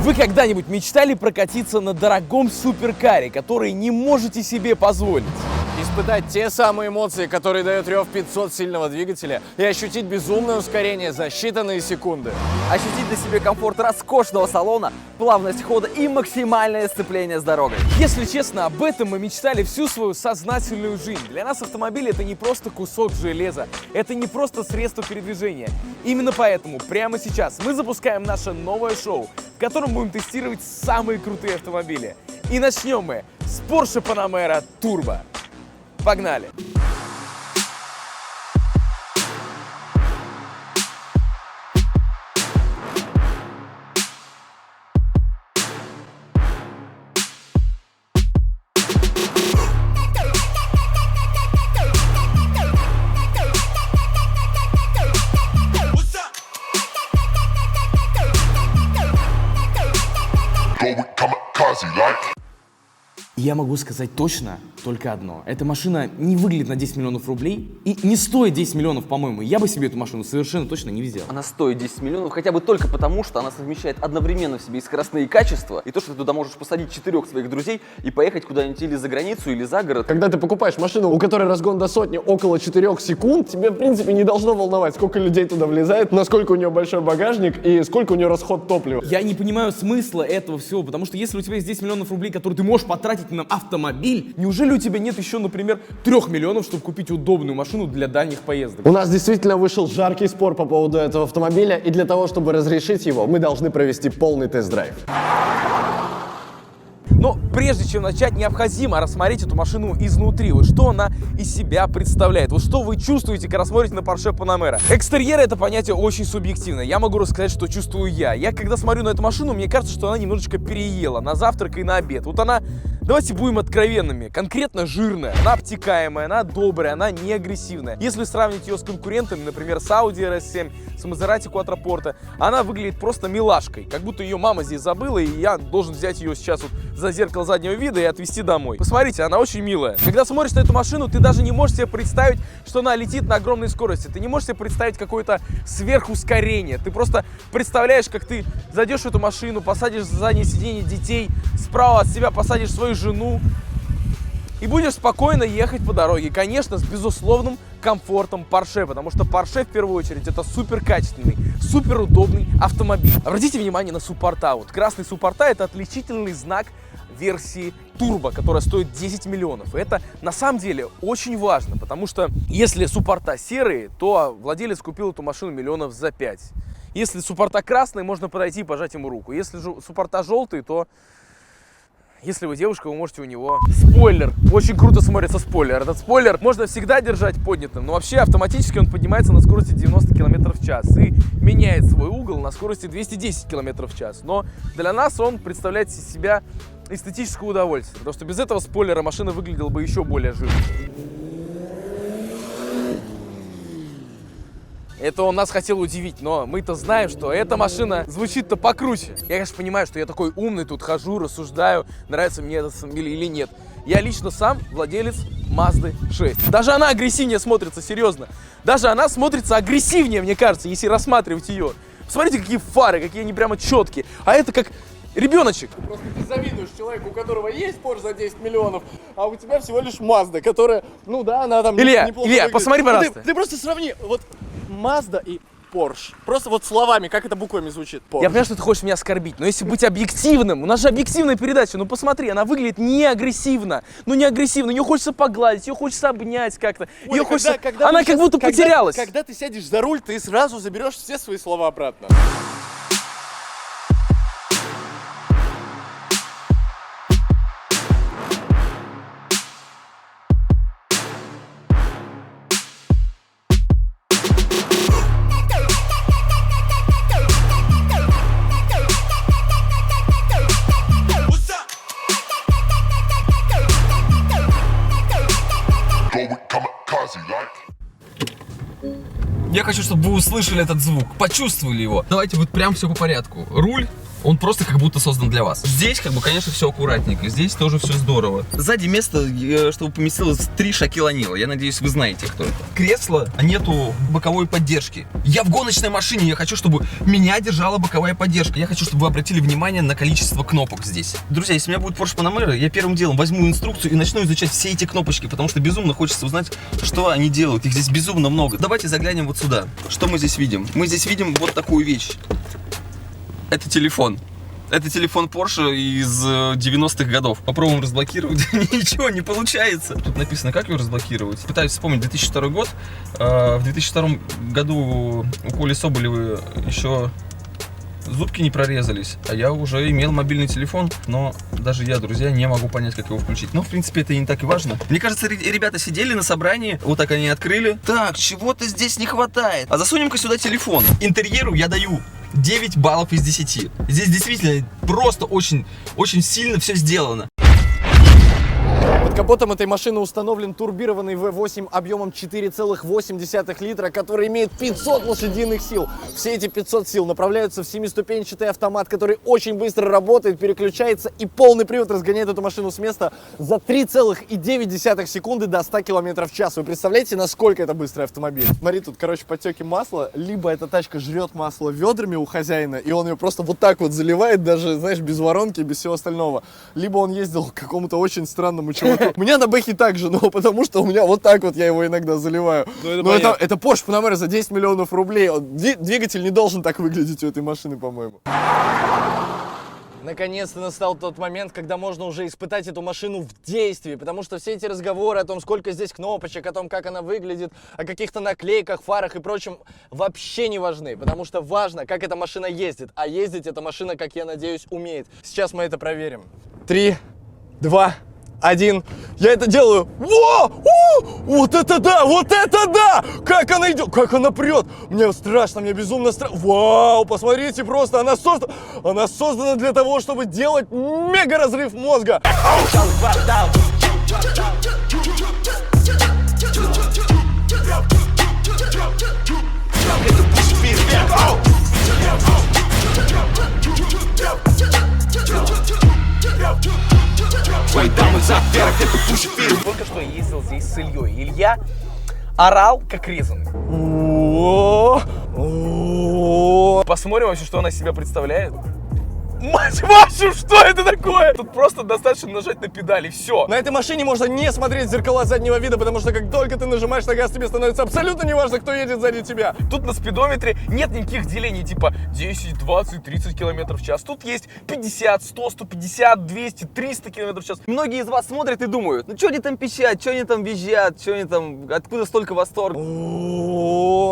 Вы когда-нибудь мечтали прокатиться на дорогом суперкаре, который не можете себе позволить? Испытать те самые эмоции, которые дает рев 500 сильного двигателя, и ощутить безумное ускорение за считанные секунды. Ощутить на себе комфорт роскошного салона, плавность хода и максимальное сцепление с дорогой. Если честно, об этом мы мечтали всю свою сознательную жизнь. Для нас автомобиль — это не просто кусок железа, это не просто средство передвижения. Именно поэтому прямо сейчас мы запускаем наше новое шоу, в котором будем тестировать самые крутые автомобили. И начнем мы с Porsche Panamera Turbo. Погнали! Я могу сказать точно только одно. Эта машина не выглядит на 10 миллионов рублей и не стоит 10 миллионов, по-моему. Я бы себе эту машину совершенно точно не взял. Она стоит 10 миллионов хотя бы только потому, что она совмещает одновременно в себе и скоростные качества, и то, что ты туда можешь посадить 4 своих друзей и поехать куда-нибудь или за границу, или за город. Когда ты покупаешь машину, у которой разгон до сотни около 4 секунд, тебе, в принципе, не должно волновать, сколько людей туда влезает, насколько у нее большой багажник и сколько у нее расход топлива. Я не понимаю смысла этого всего, потому что если у тебя есть 10 миллионов рублей, которые ты можешь потратить на автомобиль, неужели у тебя нет еще, например, 3 миллионов, чтобы купить удобную машину для дальних поездок? У нас действительно вышел жаркий спор по поводу этого автомобиля, и для того, чтобы разрешить его, мы должны провести полный тест-драйв. Но прежде чем начать, необходимо рассмотреть эту машину изнутри. Вот что она из себя представляет. Вот что вы чувствуете, когда смотрите на Porsche Panamera. Экстерьер — это понятие очень субъективное. Я могу рассказать, что чувствую я. Я, когда смотрю на эту машину, мне кажется, что она немножечко переела на завтрак и на обед. Вот она, давайте будем откровенными, конкретно жирная. Она обтекаемая, она добрая, она не агрессивная. Если сравнить ее с конкурентами, например, с Audi RS7, с Maserati Quattroporte, она выглядит просто милашкой. Как будто ее мама здесь забыла, и я должен взять ее сейчас вот за зеркало заднего вида и отвезти домой. Посмотрите, она очень милая. Когда смотришь на эту машину, ты даже не можешь себе представить, что она летит на огромной скорости. Ты не можешь себе представить какое-то сверхускорение. Ты просто представляешь, как ты зайдешь в эту машину, посадишь за заднее сиденье детей, справа от себя посадишь свою жену и будешь спокойно ехать по дороге. Конечно, с безусловным комфортом Porsche, потому что Porsche в первую очередь это супер качественный, супер удобный автомобиль. Обратите внимание на суппорта. Вот красный суппорта — это отличительный знак версии Turbo, которая стоит 10 миллионов. И это на самом деле очень важно, потому что если суппорта серые, то владелец купил эту машину миллионов за 5. Если суппорта красные, можно подойти и пожать ему руку. Если же суппорта желтые, то если вы девушка, вы можете у него... Спойлер. Очень круто смотрится спойлер. Этот спойлер можно всегда держать поднятым, но вообще автоматически он поднимается на скорости 90 км в час и меняет свой угол на скорости 210 км в час. Но для нас он представляет из себя эстетическое удовольствие, потому что без этого спойлера машина выглядела бы еще более жирной. Это он нас хотел удивить, но мы-то знаем, что эта машина звучит-то покруче. Я, конечно, понимаю, что я такой умный, тут хожу, рассуждаю, нравится мне этот автомобиль или нет. Я лично сам владелец Mazda 6. Даже она агрессивнее смотрится, серьезно. Даже она смотрится агрессивнее, мне кажется, если рассматривать ее. Посмотрите, какие фары, какие они прямо четкие. А это как ребеночек. Просто ты завидуешь человеку, у которого есть Porsche за 10 миллионов, а у тебя всего лишь Mazda, которая, ну да, она там Илья, неплохо Илья, выглядит. посмотри, пожалуйста. Ты просто сравни, вот Mazda и Porsche. Просто вот словами, как это буквами звучит. Porsche. Я понимаю, что ты хочешь меня оскорбить, но если быть объективным, у нас же объективная передача, ну посмотри, она выглядит не агрессивно, ну не агрессивно, ее хочется погладить, ее хочется обнять как-то, ее хочется, она как будто потерялась. Когда ты сядешь за руль, ты сразу заберешь все свои слова обратно. Я хочу, чтобы вы услышали этот звук, почувствовали его. Давайте вот прям все по порядку. Руль, Он просто как будто создан для вас. Здесь, как бы, конечно, все аккуратненько. Здесь тоже все здорово. Сзади место, чтобы поместилось 3 Шакил О'Нила. Я надеюсь, вы знаете, кто это. Кресло, а нету боковой поддержки. Я в гоночной машине, я хочу, чтобы меня держала боковая поддержка. Я хочу, чтобы вы обратили внимание на количество кнопок здесь. Друзья, если у меня будет Porsche Panamera, я первым делом возьму инструкцию и начну изучать все эти кнопочки, потому что безумно хочется узнать, что они делают. Их здесь безумно много. Давайте заглянем вот сюда. Что мы здесь видим? Мы здесь видим вот такую вещь. Это телефон. Это телефон Porsche из 90-х годов. Попробуем разблокировать. Ничего не получается. Тут написано, как его разблокировать. Пытаюсь вспомнить 2002 год. В 2002 году у Коли Соболева еще зубки не прорезались, а я уже имел мобильный телефон, но даже я, друзья, не могу понять, как его включить. Но, в принципе, это и не так и важно. Мне кажется, ребята сидели на собрании, вот так они открыли. Так, чего-то здесь не хватает. А засунем-ка сюда телефон. Интерьеру я даю 9 баллов из 10. Здесь действительно просто очень сильно все сделано. Под капотом этой машины установлен турбированный V8 объемом 4,8 литра, который имеет 500 лошадиных сил. Все эти 500 сил направляются в 7-ступенчатый автомат, который очень быстро работает, переключается, и полный привод разгоняет эту машину с места за 3,9 секунды до 100 км в час. Вы представляете, насколько это быстрый автомобиль? Смотри, тут, короче, подтеки масла. Либо эта тачка жрет масло ведрами у хозяина, и он ее просто вот так вот заливает, даже, знаешь, без воронки, без всего остального. Либо он ездил к какому-то очень странному чуваку. У меня на Бэхе так же, но потому что у меня вот так вот я его иногда заливаю. Но это Porsche Panamera за 10 миллионов рублей. Двигатель не должен так выглядеть у этой машины, по-моему. Наконец-то настал тот момент, когда можно уже испытать эту машину в действии, потому что все эти разговоры о том, сколько здесь кнопочек, о том, как она выглядит, о каких-то наклейках, фарах и прочем, вообще не важны, потому что важно, как эта машина ездит, а ездить эта машина, как я надеюсь, умеет. Сейчас мы это проверим. 3, 2, 1. Я это делаю. Во! Вот это да! Вот это да! Как она идет! Как она прет! Мне страшно, мне безумно страшно. Вау! Посмотрите просто! Она создана для того, чтобы делать мега разрыв мозга. Только что я ездил здесь с Ильей. Илья орал, как резанный. Посмотрим вообще, что она из себя представляет. Мать вашу, что это такое? Тут просто достаточно нажать на педали, все. На этой машине можно не смотреть в зеркала заднего вида, потому что как только ты нажимаешь на газ, тебе становится абсолютно неважно, кто едет сзади тебя. Тут на спидометре нет никаких делений типа 10, 20, 30 км в час. Тут есть 50, 100, 150, 200, 300 км в час. Многие из вас смотрят и думают, ну что они там пищат, что они там визжат, что они там, откуда столько восторга?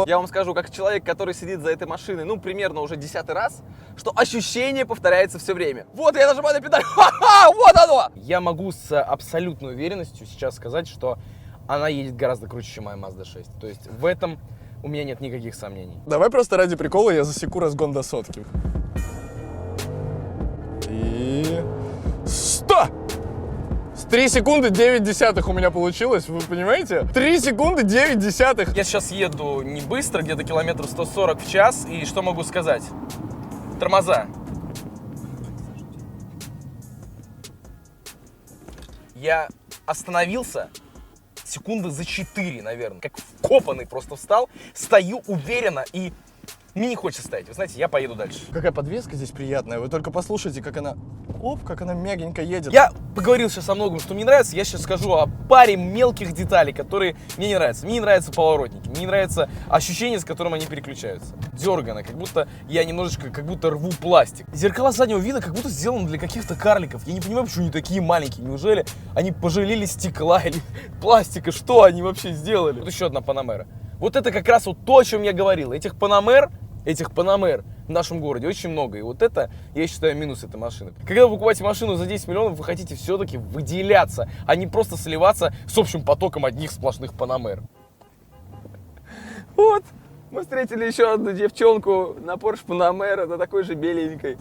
Я вам скажу, как человек, который сидит за этой машиной, ну, примерно уже 10-й раз, что ощущение повторяется все время. Вот, я нажимаю на педаль, ха-ха, вот оно! Я могу с абсолютной уверенностью сейчас сказать, что она едет гораздо круче, чем моя Mazda 6. То есть в этом у меня нет никаких сомнений. Давай просто ради прикола я засеку разгон до сотки. И... 100! С 3 секунды 9 десятых у меня получилось, вы понимаете? 3 секунды 9 десятых. Я сейчас еду не быстро, где-то километров 140 в час, и что могу сказать? Тормоза. Я остановился секунды за 4, наверное. Как вкопанный просто встал, стою уверенно и мне не хочется стоять. Вы знаете, я поеду дальше. Какая подвеска здесь приятная. Вы только послушайте, как она... Оп, как она мягенько едет. Я поговорил сейчас о многом, что мне нравится. Я сейчас скажу о паре мелких деталей, которые мне не нравятся. Мне не нравятся поворотники, мне не нравится ощущение, с которым они переключаются. Дергано, как будто я немножечко, как будто рву пластик. Зеркала заднего вида как будто сделаны для каких-то карликов. Я не понимаю, почему они такие маленькие. Неужели они пожалели стекла или пластика? Что они вообще сделали? Вот еще одна Panamera. Вот это как раз вот то, о чем я говорил. Этих Panamera в нашем городе очень много. И вот это, я считаю, минус этой машины. Когда вы покупаете машину за 10 миллионов, вы хотите все-таки выделяться, а не просто сливаться с общим потоком одних сплошных Panamera. Вот, мы встретили еще одну девчонку на Porsche Panamera, на такой же беленькой.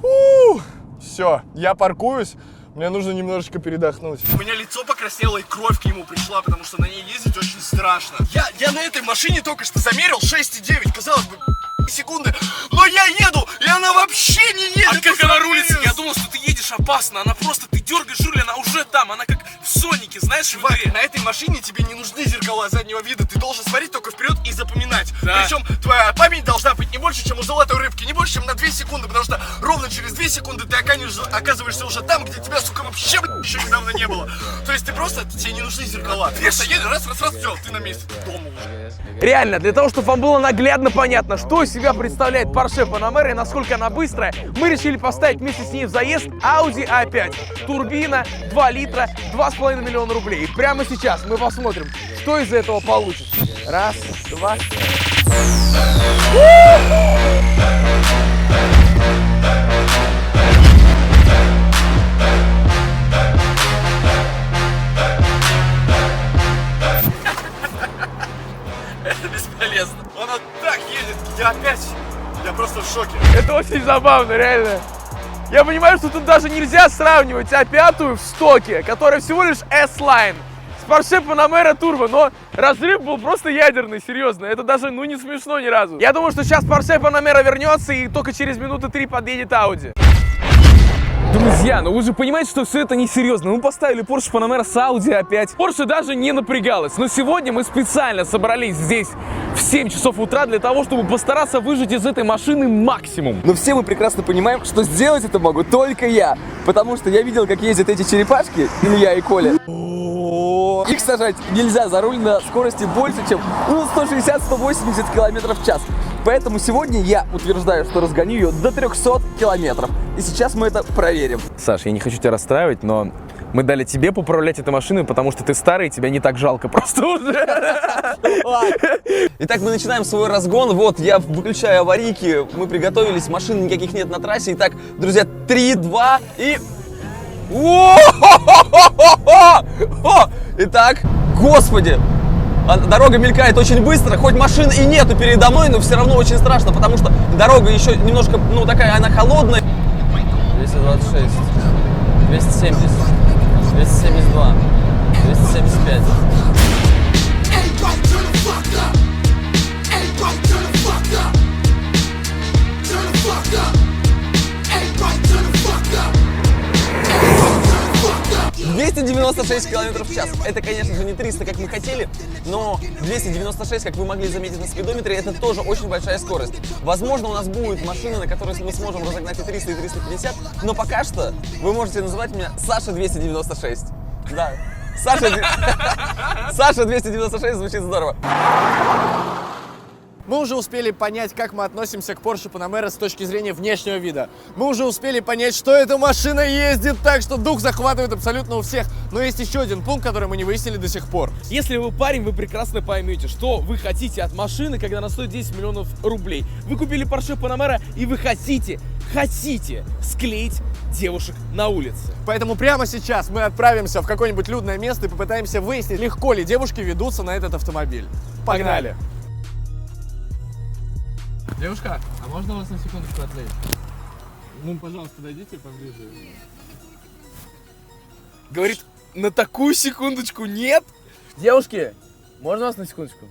Все, я паркуюсь. Мне нужно немножечко передохнуть. У меня лицо покраснело и кровь к нему пришла, потому что на ней ездить очень страшно. Я на этой машине только что замерил 6,9, казалось бы, секунды, но я еду, и она вообще не едет. А как она рулится? Я думал, что ты едешь опасно. Она просто, ты дергаешь руль, она уже там. Она как в Сонике, знаешь, в игре. На этой машине тебе не нужны зеркала заднего вида. Ты должен смотреть только вперед и запоминать. Да. Причем твоя память должна быть не больше, чем у золотой рыбки, не больше, чем на 2 секунды. Потому что ровно через 2 секунды ты оказываешься уже там, где тебя, сука, вообще еще недавно не было. То есть ты просто, тебе не нужны зеркала. Ты просто едешь, раз, все, ты на месте, дома уже. Реально, для того, чтобы вам было наглядно понятно, что из себя представляет Porsche Panamera и насколько она быстрая, мы решили поставить вместе с ней в заезд Audi A5. Турбина, 2 литра, 2,5 миллиона рублей. И прямо сейчас мы посмотрим, что из этого получится. Раз, два. Это бесполезно. Она так едет, я просто в шоке. Это очень забавно, реально. Я понимаю, что тут даже нельзя сравнивать А5 в стоке, которая всего лишь S-Line, с Porsche Panamera Turbo, но разрыв был просто ядерный, серьезно. Это даже, не смешно ни разу. Я думаю, что сейчас Porsche Panamera вернется и только через минуты 3 подъедет Audi. Друзья, вы же понимаете, что все это несерьезно. Мы поставили Porsche Panamera с Audi A5. Porsche даже не напрягалась. Но сегодня мы специально собрались здесь в 7 часов утра для того, чтобы постараться выжать из этой машины максимум. Но все мы прекрасно понимаем, что сделать это могу только я. Потому что я видел, как ездят эти черепашки, Илья и Коля. Их сажать нельзя за руль на скорости больше, чем 160-180 км в час. Поэтому сегодня я утверждаю, что разгоню ее до 300 километров. И сейчас мы это проверим. Саш, я не хочу тебя расстраивать, но мы дали тебе поправлять эту машину, потому что ты старый, тебя не так жалко просто уже. Итак, мы начинаем свой разгон. Вот, я выключаю аварийки. Мы приготовились, машин никаких нет на трассе. Итак, друзья, 3, 2 и... Итак, господи, дорога мелькает очень быстро, хоть машин и нету передо мной, но все равно очень страшно, потому что дорога еще немножко, такая, она холодная. 226, 270, 272, 275. «296 километров в час». Это, конечно же, не 300, как мы хотели, но 296, как вы могли заметить на спидометре, это тоже очень большая скорость. Возможно, у нас будут машины, на которые мы сможем разогнать и 300, и 350, но пока что вы можете называть меня Саша 296. Да, Саша 296 звучит здорово. Мы уже успели понять, как мы относимся к Porsche Panamera с точки зрения внешнего вида. Мы уже успели понять, что эта машина ездит так, что дух захватывает абсолютно у всех. Но есть еще один пункт, который мы не выяснили до сих пор. Если вы парень, вы прекрасно поймете, что вы хотите от машины, когда она стоит 10 миллионов рублей. Вы купили Porsche Panamera и вы хотите склеить девушек на улице. Поэтому прямо сейчас мы отправимся в какое-нибудь людное место и попытаемся выяснить, легко ли девушки ведутся на этот автомобиль. Погнали! Девушка, а можно вас на секундочку отвлечь? Ну, пожалуйста, подойдите поближе. Говорит, на такую секундочку нет? Девушки, можно вас на секундочку?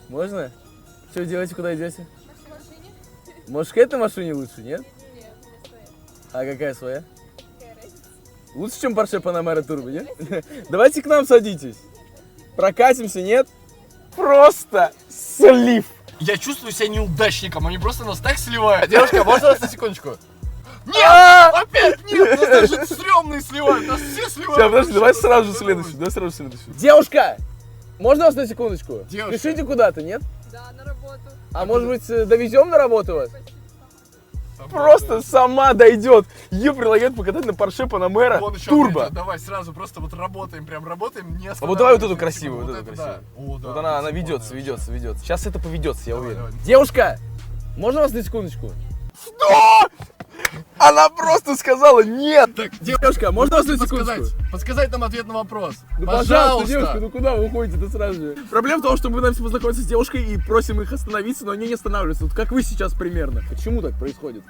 Можно? Что делаете, куда идете? В машине? Может, к этой машине лучше, нет? Нет, не своя. А какая своя? Какая разница? Лучше, чем Porsche Panamera Turbo, нет? Давайте к нам садитесь. Прокатимся, нет? Просто слив. Я чувствую себя неудачником, они просто нас так сливают. Девушка, можно вас на секундочку? Нет! Опять нет! Нас даже стрёмные сливают, нас все сливают. Сейчас, подожди, давай сразу же следующую. Девушка, можно вас на секундочку? Девушка. Спешите куда-то, нет? Да, на работу. А может быть, довезем на работу вас? Просто сама дойдет. Ее предлагают покатать на Porsche Panamera Вон еще Turbo. опять, давай сразу просто вот работаем, прям работаем, не А вот давай вот эту останавливаемся. красивую, вот это эту да. красивую. О, да, Вот она красиво, ведется. вообще. Сейчас это поведется, я Давай, уверен. давай. Девушка, можно вас на секундочку? Что? Она просто сказала нет. Так, Девушка, можно вас на секундочку? Подсказать нам ответ на вопрос. Ну, пожалуйста, девушка, ну куда вы уходите-то сразу же? Проблема в том, что мы пытаемся познакомиться с девушкой и просим их остановиться, но они не останавливаются. Вот как вы сейчас примерно. Почему так происходит?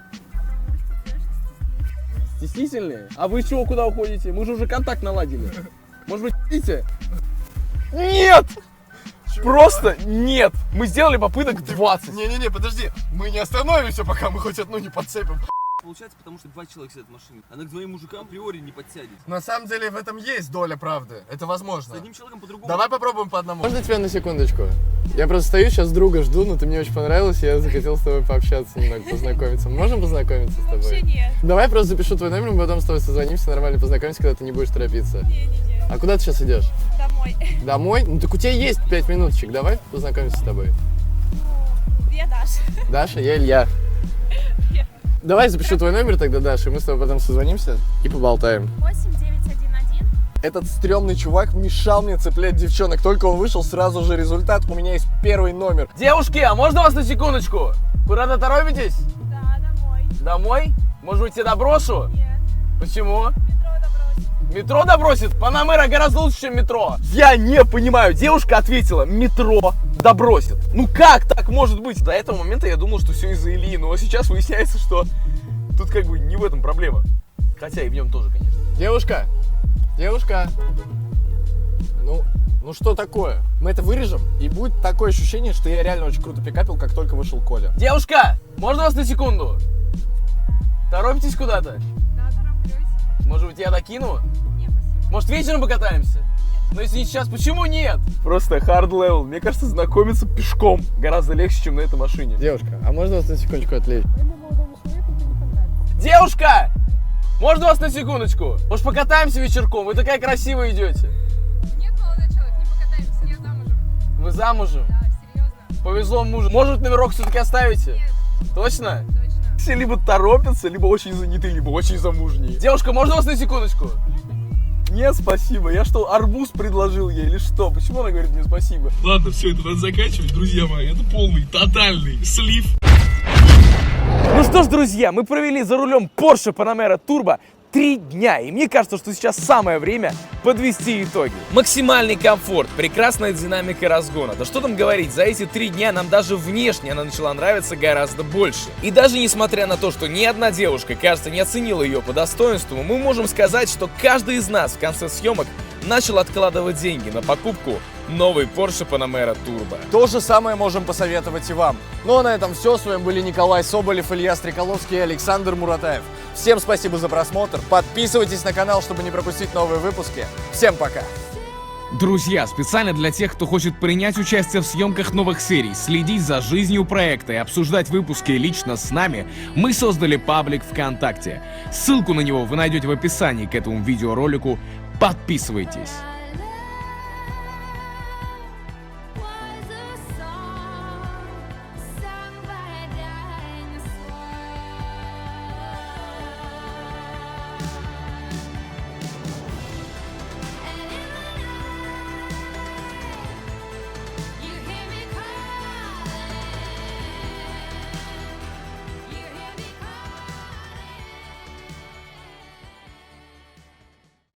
Стеснительные? А вы чего, куда уходите? Мы же уже контакт наладили. Может быть, идите? Нет! Просто нет. Мы сделали попыток 20. Не-не-не, подожди, мы не остановимся, пока мы хоть одну не подцепим. Получается, потому что 2 человека сидят в машине. Она к 2 мужикам априори не подсядет. На самом деле в этом есть доля правды, это возможно. С одним человеком по-другому. Давай попробуем по одному. Можно тебя на секундочку? Я просто стою, сейчас друга жду, но ты мне очень понравилась, я захотел с тобой пообщаться немного, познакомиться. Можем познакомиться с тобой? Вообще нет. Давай просто запишу твой номер, мы потом с тобой созвонимся, нормально познакомимся, когда ты не будешь торопиться. Не-не-не. А куда ты сейчас идешь? Домой. Домой? Ну так у тебя есть 5 минуточек, давай познакомимся с тобой. Я Даша. Даша, я Илья. Давай запишу твой номер тогда, Даша, и мы с тобой потом созвонимся и поболтаем. 8911. Этот стрёмный чувак мешал мне цеплять девчонок. Только он вышел, сразу же результат. У меня есть первый номер. Девушки, а можно вас на секундочку? Куда-то торопитесь? Да, домой. Домой? Может быть, тебя доброшу? Нет. Почему? Метро добросит. Метро добросит? Панамера гораздо лучше, чем метро. Я не понимаю. Девушка ответила, метро добросит. Ну как так может быть? До этого момента я думал, что все из-за Ильи, но сейчас выясняется, что тут как бы не в этом проблема. Хотя и в нем тоже, конечно. Девушка! Девушка! Ну что такое? Мы это вырежем, и будет такое ощущение, что я реально очень круто пикапил, как только вышел Коля. Девушка, можно вас на секунду? Торопитесь куда-то? Да, тороплюсь. Может быть, я докину? Не, спасибо. Может, вечером покатаемся? Но если не сейчас, почему нет? Просто hard level. Мне кажется, знакомиться пешком гораздо легче, чем на этой машине. Девушка, а можно вас на секундочку отвлечь? Молодому человеку это не понравится. Девушка! Можно вас на секундочку? Может, покатаемся вечерком? Вы такая красивая идете. Нет, молодой человек, не покатаемся, я замужем. Вы замужем? Да, серьезно. Повезло мужу. Может, номерок все-таки оставите? Нет, Точно? точно. Все либо торопятся, либо очень заняты, либо очень замужние. Девушка, можно вас на секундочку? Нет, спасибо. Я что, арбуз предложил ей или что? Почему она говорит мне спасибо? Ладно, все, это надо заканчивать, друзья мои. Это полный, тотальный слив. Ну что ж, друзья, мы провели за рулем Porsche Panamera Turbo 3 дня, и мне кажется, что сейчас самое время подвести итоги. Максимальный комфорт, прекрасная динамика разгона. Да что там говорить, за эти 3 дня нам даже внешне она начала нравиться гораздо больше. И даже несмотря на то, что ни одна девушка, кажется, не оценила ее по достоинству, мы можем сказать, что каждый из нас в конце съемок начал откладывать деньги на покупку новый Porsche Panamera Turbo. То же самое можем посоветовать и вам. Ну а на этом все. С вами были Николай Соболев, Илья Стрекаловский и Александр Муратаев. Всем спасибо за просмотр. Подписывайтесь на канал, чтобы не пропустить новые выпуски. Всем пока! Друзья, специально для тех, кто хочет принять участие в съемках новых серий, следить за жизнью проекта и обсуждать выпуски лично с нами, мы создали паблик ВКонтакте. Ссылку на него вы найдете в описании к этому видеоролику. Подписывайтесь.